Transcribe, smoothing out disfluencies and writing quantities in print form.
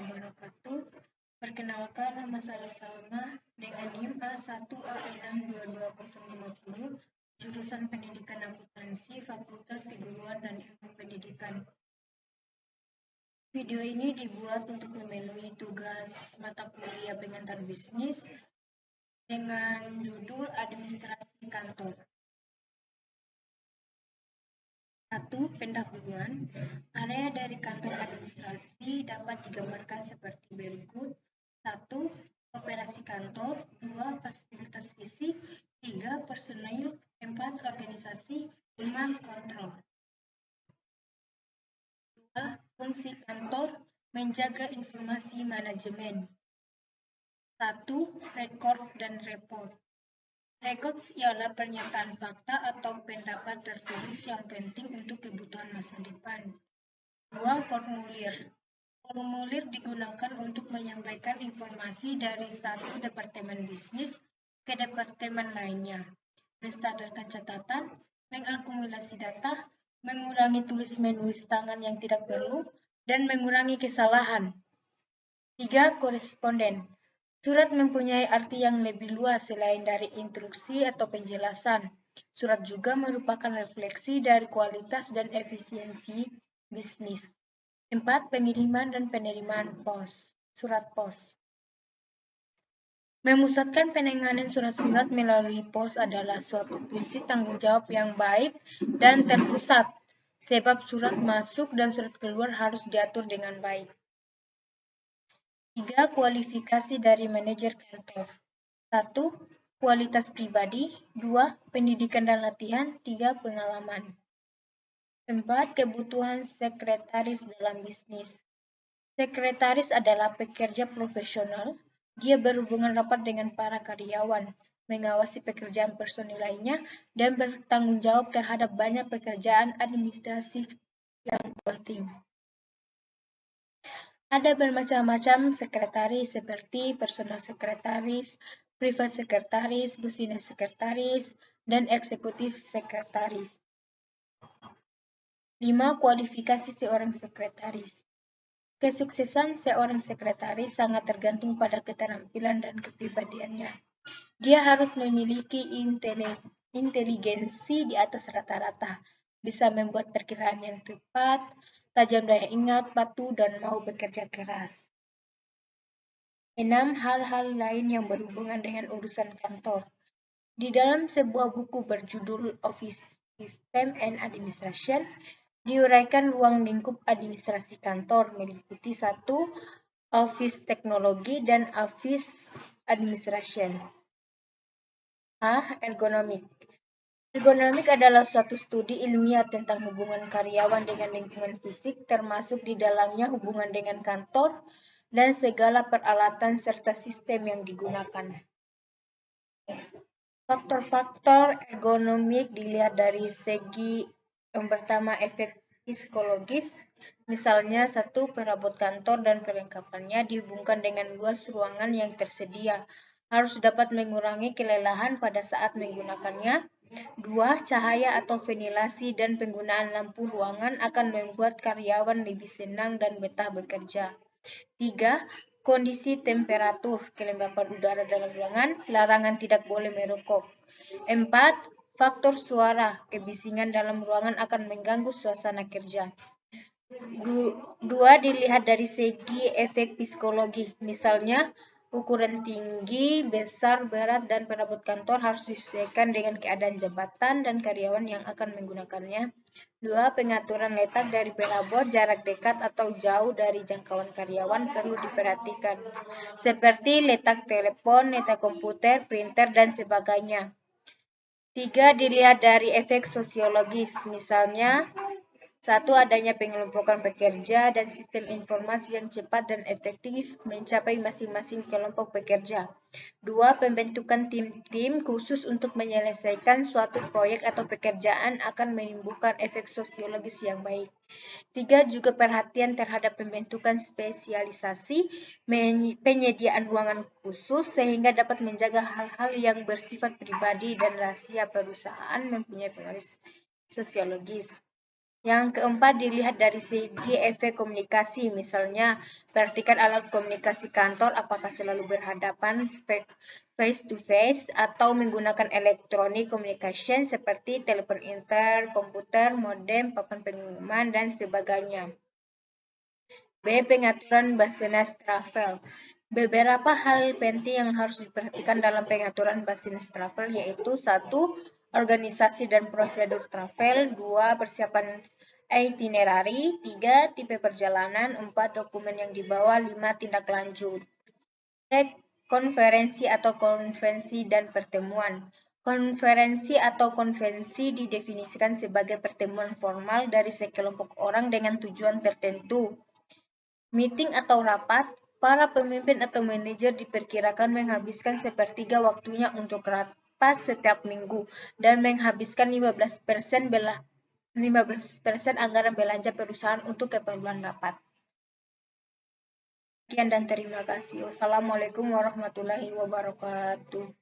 wabarakatuh. Perkenalkan, nama saya Salma dengan NIM A1A62250, jurusan Pendidikan Akuntansi, Fakultas Keguruan dan Ilmu Pendidikan. Video ini dibuat untuk memenuhi tugas mata kuliah pengantar bisnis dengan judul Administrasi Kantor. 1. Pendahuluan. Area dari kantor administrasi dapat digambarkan seperti berikut. 1. Operasi kantor. 2. Fasilitas fisik. 3. Personil. 4. Organisasi. 5. Kontrol. 2. Fungsi kantor. Menjaga informasi manajemen. 1. Rekor dan report. Records ialah pernyataan fakta atau pendapat tertulis yang penting untuk kebutuhan masa depan. 2. Formulir. Formulir digunakan untuk menyampaikan informasi dari satu departemen bisnis ke departemen lainnya, menstandarkan catatan, mengakumulasi data, mengurangi tulis-menulis tangan yang tidak perlu, dan mengurangi kesalahan. 3. Koresponden. Surat mempunyai arti yang lebih luas selain dari instruksi atau penjelasan. Surat juga merupakan refleksi dari kualitas dan efisiensi bisnis. 4. Pengiriman dan penerimaan pos. Surat pos. Memusatkan penanganan surat-surat melalui pos adalah suatu prinsip tanggung jawab yang baik dan terpusat, sebab surat masuk dan surat keluar harus diatur dengan baik. 3. Kualifikasi dari manajer kantor. 1. Kualitas pribadi. 2. Pendidikan dan latihan. 3. Pengalaman. 4. Kebutuhan sekretaris dalam bisnis. Sekretaris adalah pekerja profesional. Dia berhubungan rapat dengan para karyawan, mengawasi pekerjaan personil lainnya, dan bertanggung jawab terhadap banyak pekerjaan administratif yang penting. Ada bermacam-macam sekretaris seperti personal sekretaris, private sekretaris, business sekretaris, dan eksekutif sekretaris. 5. Kualifikasi seorang sekretaris. Kesuksesan seorang sekretaris sangat tergantung pada keterampilan dan kepribadiannya. Dia harus memiliki inteligensi di atas rata-rata, bisa membuat perkiraan yang tepat, tajam daya ingat, patuh, dan mau bekerja keras. 6. Hal-hal lain yang berhubungan dengan urusan kantor. Di dalam sebuah buku berjudul Office System and Administration, diuraikan ruang lingkup administrasi kantor meliputi 1. Office Teknologi dan Office Administration. A. Ergonomik. Ergonomik adalah suatu studi ilmiah tentang hubungan karyawan dengan lingkungan fisik, termasuk di dalamnya hubungan dengan kantor dan segala peralatan serta sistem yang digunakan. Faktor-faktor ergonomik dilihat dari segi yang pertama efek psikologis, misalnya 1. Perabot kantor dan perlengkapannya dihubungkan dengan luas ruangan yang tersedia, harus dapat mengurangi kelelahan pada saat menggunakannya. 2. Cahaya atau ventilasi dan penggunaan lampu ruangan akan membuat karyawan lebih senang dan betah bekerja. 3. Kondisi temperatur, kelembapan udara dalam ruangan, larangan tidak boleh merokok. 4. Faktor suara, kebisingan dalam ruangan akan mengganggu suasana kerja. 2. Dilihat dari segi efek psikologi, misalnya ukuran tinggi, besar, berat, dan perabot kantor harus disesuaikan dengan keadaan jabatan dan karyawan yang akan menggunakannya. 2. Pengaturan letak dari perabot, jarak dekat atau jauh dari jangkauan karyawan perlu diperhatikan, seperti letak telepon, letak komputer, printer, dan sebagainya. 3. Dilihat dari efek sosiologis, misalnya 1. Adanya pengelompokan pekerja dan sistem informasi yang cepat dan efektif mencapai masing-masing kelompok pekerja. 2. Pembentukan tim-tim khusus untuk menyelesaikan suatu proyek atau pekerjaan akan menimbulkan efek sosiologis yang baik. 3. Juga perhatian terhadap pembentukan spesialisasi, penyediaan ruangan khusus sehingga dapat menjaga hal-hal yang bersifat pribadi dan rahasia perusahaan mempunyai pengaruh sosiologis. Yang keempat, dilihat dari segi efek komunikasi. Misalnya, perhatikan alat komunikasi kantor apakah selalu berhadapan face to face atau menggunakan electronic communication seperti telepon inter, komputer, modem, papan pengumuman, dan sebagainya. B. Pengaturan business travel. Beberapa hal penting yang harus diperhatikan dalam pengaturan business travel yaitu 1. Organisasi dan prosedur travel, 2. Persiapan itinerary, 3. Tipe perjalanan, 4. Dokumen yang dibawa, 5. Tindak lanjut. Cek konferensi atau konvensi dan pertemuan. Konferensi atau konvensi didefinisikan sebagai pertemuan formal dari sekelompok orang dengan tujuan tertentu. Meeting atau rapat, para pemimpin atau manajer diperkirakan menghabiskan sepertiga waktunya untuk rapat setiap minggu dan menghabiskan 15% anggaran belanja perusahaan untuk keperluan rapat. Sekian dan terima kasih. Wassalamualaikum warahmatullahi wabarakatuh.